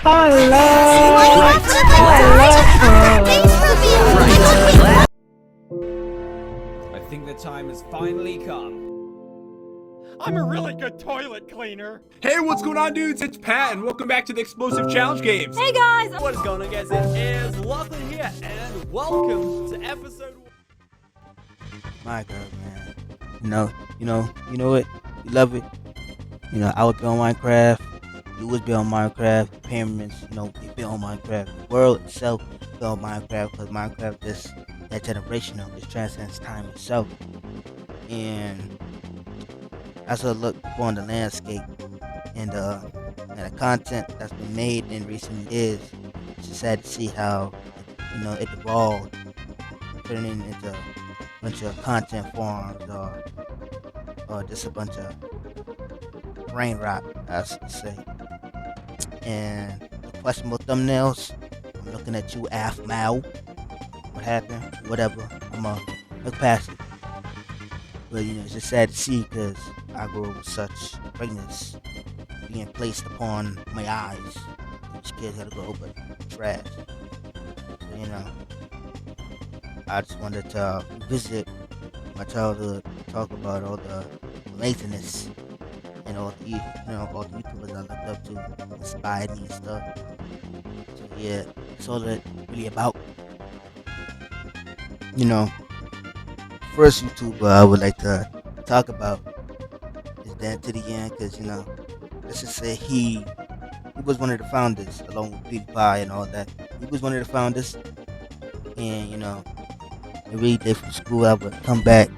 I think the time has finally come. I'm a really good toilet cleaner. Hey, what's going on, dudes? It's Pat, and welcome back to the Explosive Challenge Games. Hey guys! What is going on, guys? It is Lachlan here, and welcome to episode 1. My God, man. You know it. You love it. I would be on Minecraft. You would be on Minecraft. Parents, they be on Minecraft. The world itself be on Minecraft because Minecraft is that generational. It transcends time itself. And as I look upon the landscape and the content that's been made in recent years, it's just sad to see how it evolved, turning into a bunch of content forms or just a bunch of brain rot, I should say. And the questionable thumbnails, I'm looking at you, Af Mao. What happened? Whatever. I'm gonna look past it. But it's just sad to see because I grew up with such greatness being placed upon my eyes. These kids gotta go but trash. So, I just wanted to revisit my childhood, talk about all the laziness and all the YouTubers I looked up to, inspired me and stuff. So yeah, that's all that really about. First YouTuber I would like to talk about is Dan to the End, because let's just say he was one of the founders along with PewDiePie and all that. He was one of the founders, and every day from school I would come back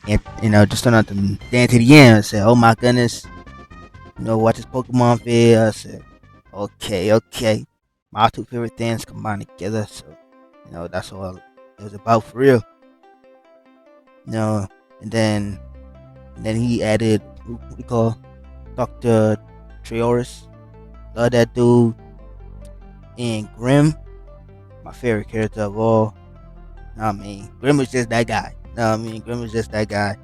and just turn on to Dan to the End and say, oh my goodness, watch this Pokemon video. I said, okay, my two favorite things combined together. So that's all it was about for real. And then he added what we call Dr. Treoris. Love that dude. And Grim, my favorite character of all. Grim was just that guy. Grim was just that guy.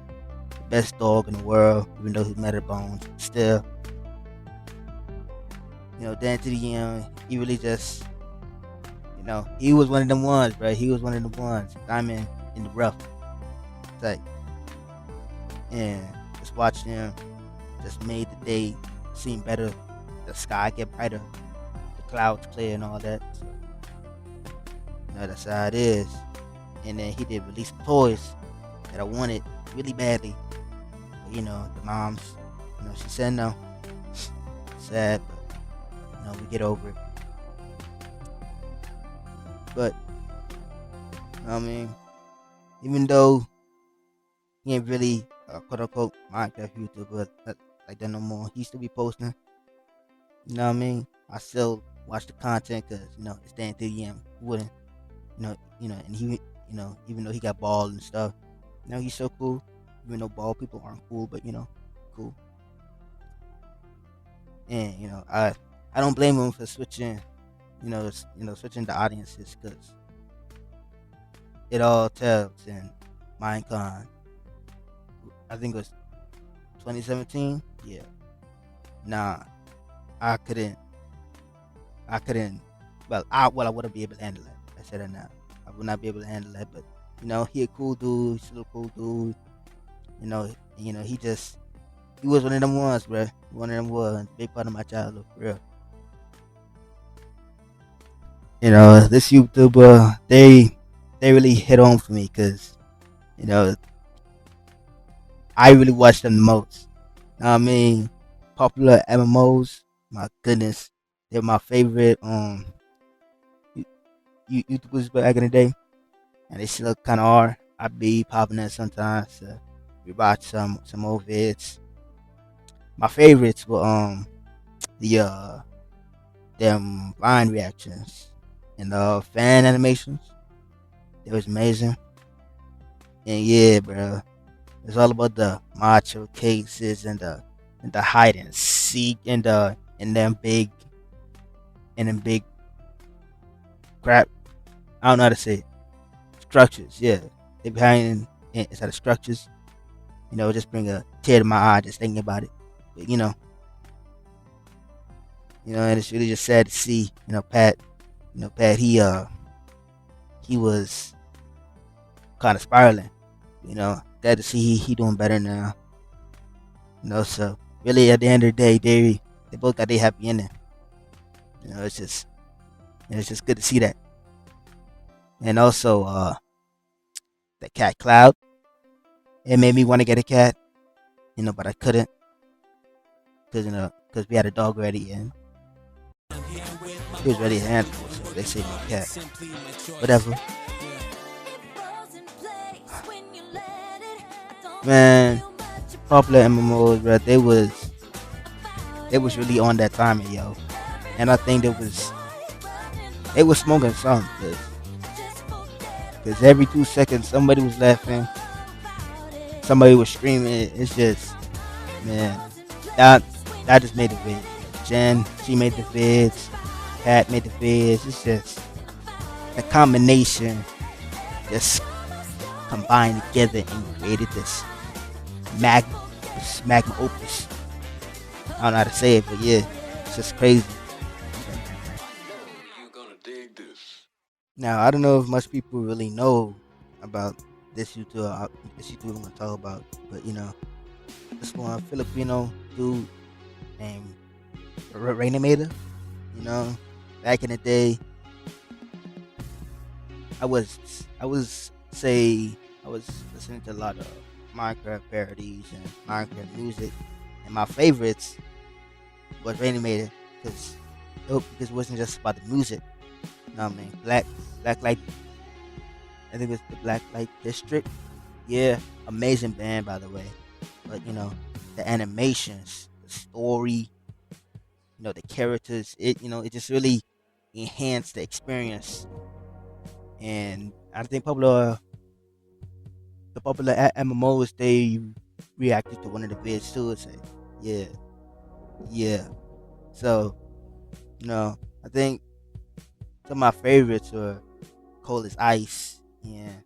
The best dog in the world, even though he's meta bones. Still, Dan to the End, he really just, he was one of them ones, bro. He was one of the ones. I'm in the rough. Like, and just watching him just made the day seem better. The sky get brighter, the clouds clear, and all that. So, that's how it is. And then he did release some toys that I wanted really badly. But, the moms, she said no. Sad, but we get over it. But even though he ain't really quote unquote Minecraft YouTuber like that no more, he used to be posting. I still watch the content because it's Dan to the End. Wouldn't and he even though he got bald and stuff, he's so cool. Even though bald people aren't cool, but cool. And I don't blame him for switching switching the audiences, because it all tells in Minecon. I think it was 2017. Yeah. Nah, I couldn't. Well, I wouldn't be able to handle it. I said it now. I would not be able to handle that. But he a cool dude. He's still a cool dude. He was one of them ones, bro. One of them was big part of my childhood, for real. This YouTuber, they really hit on for me because I really watch them the most. Popular MMOs, my goodness, they're my favorite YouTubers back in the day, and they still kind of are. I be popping in sometimes. We watch some old vids. My favorites were the them Vine reactions and the fan animations. It was amazing. And yeah, bro, it's all about the macho cases and the hide and seek and them big crap. I don't know how to say it. Structures, yeah. They behind inside the structures. Just bring a tear to my eye just thinking about it. But and it's really just sad to see, Pat. Pat, he was kind of spiraling. Glad to see he doing better now. So really at the end of the day, they both got their happy ending. It's just good to see that. And also, the cat Cloud, it made me want to get a cat, but I couldn't because we had a dog already and he was ready to handle, so they say no cat. Whatever. Man, popular MMOs, bro, they was really on that timing, yo. And I think they was smoking something, because every 2 seconds somebody was laughing, somebody was screaming. It's just, man, that just made the vid. Jen, she made the vids. Pat made the vids. It's just a combination, just combined together and created this magma opus. I don't know how to say it, but yeah, it's just crazy. Now, I don't know if much people really know about this YouTuber I'm gonna talk about, but this one Filipino dude named Rainimator. Back in the day, I was listening to a lot of Minecraft parodies and Minecraft music, and my favorites was Rainimator because it wasn't just about the music. You know what I mean? Black Light, I think it was the Black Light District. Yeah, amazing band, by the way. But the animations, the story, the characters, it just really enhanced the experience. And I think the popular MMOs, they reacted to one of the vids too and said, yeah. So, I think some of my favorites were Cold as Ice and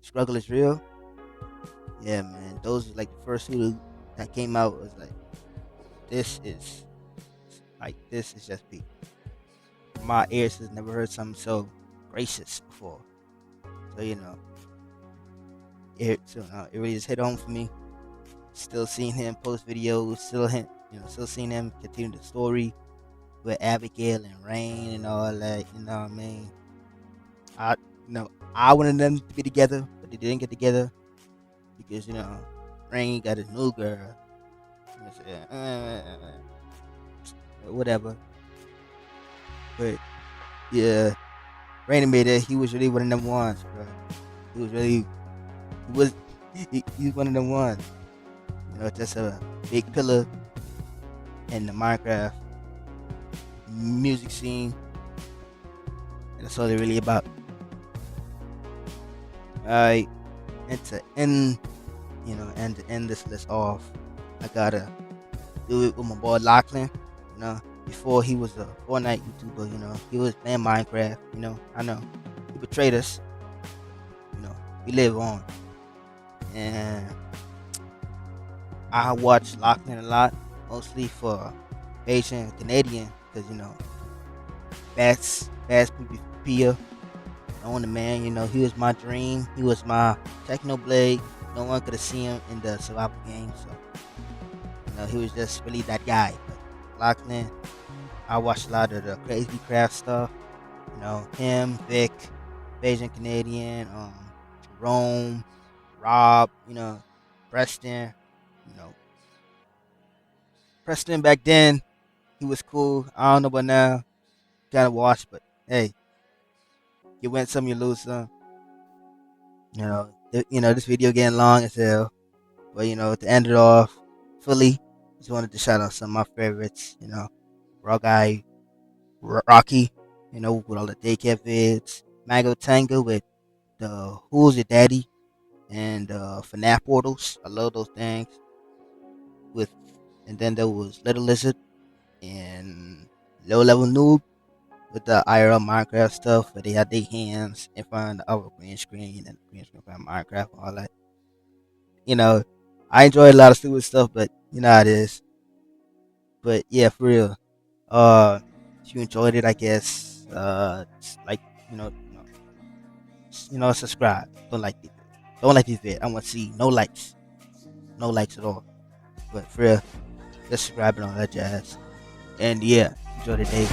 Struggle is Real. Yeah, man, those are like the first two that came out. Was like, this is just peak. My ears has never heard something so gracious before. So it really just hit home for me. Still seeing him post videos, still seeing him continue the story with Abigail and Rain and all that. You know what I mean? I wanted them to be together, but they didn't get together because Rain got a new girl. Whatever. But yeah, Rainimator, he was really one of them ones, bro. He was one of them ones. Just a big pillar in the Minecraft music scene. And that's all they're really about. Alright, and to end this list off, I gotta do it with my boy Lachlan. Before he was a Fortnite YouTuber, he was playing Minecraft. I know he betrayed us. We live on, and I watch Lachlan a lot, mostly for Asian Canadian, because Bass PvP. On the man, he was my dream. He was my Technoblade. No one could have seen him in the survival game, so he was just really that guy. But Lachlan, I watched a lot of the Crazy Craft stuff. Him, Vic, Asian Canadian, Jerome, Rob, Preston. Preston back then, he was cool. I don't know about now. Gotta watch, but hey, you win some, you lose some. This video getting long as hell. But to end it off fully, just wanted to shout out some of my favorites. Raw Guy, Rocky, with all the daycare vids. Mango Tango with the Who's Your Daddy and FNAF portals. I love those things. And then there was Little Lizard and Low Level Noob with the IRL Minecraft stuff where they had their hands in front of our green screen and green screen from Minecraft and all that. I enjoy a lot of stupid stuff, but you know how it is. But yeah, for real. If you enjoyed it, I guess like subscribe. Don't like this vid. I want to see no likes, no likes at all. But for real, just subscribe and all that jazz. And yeah, enjoy the day.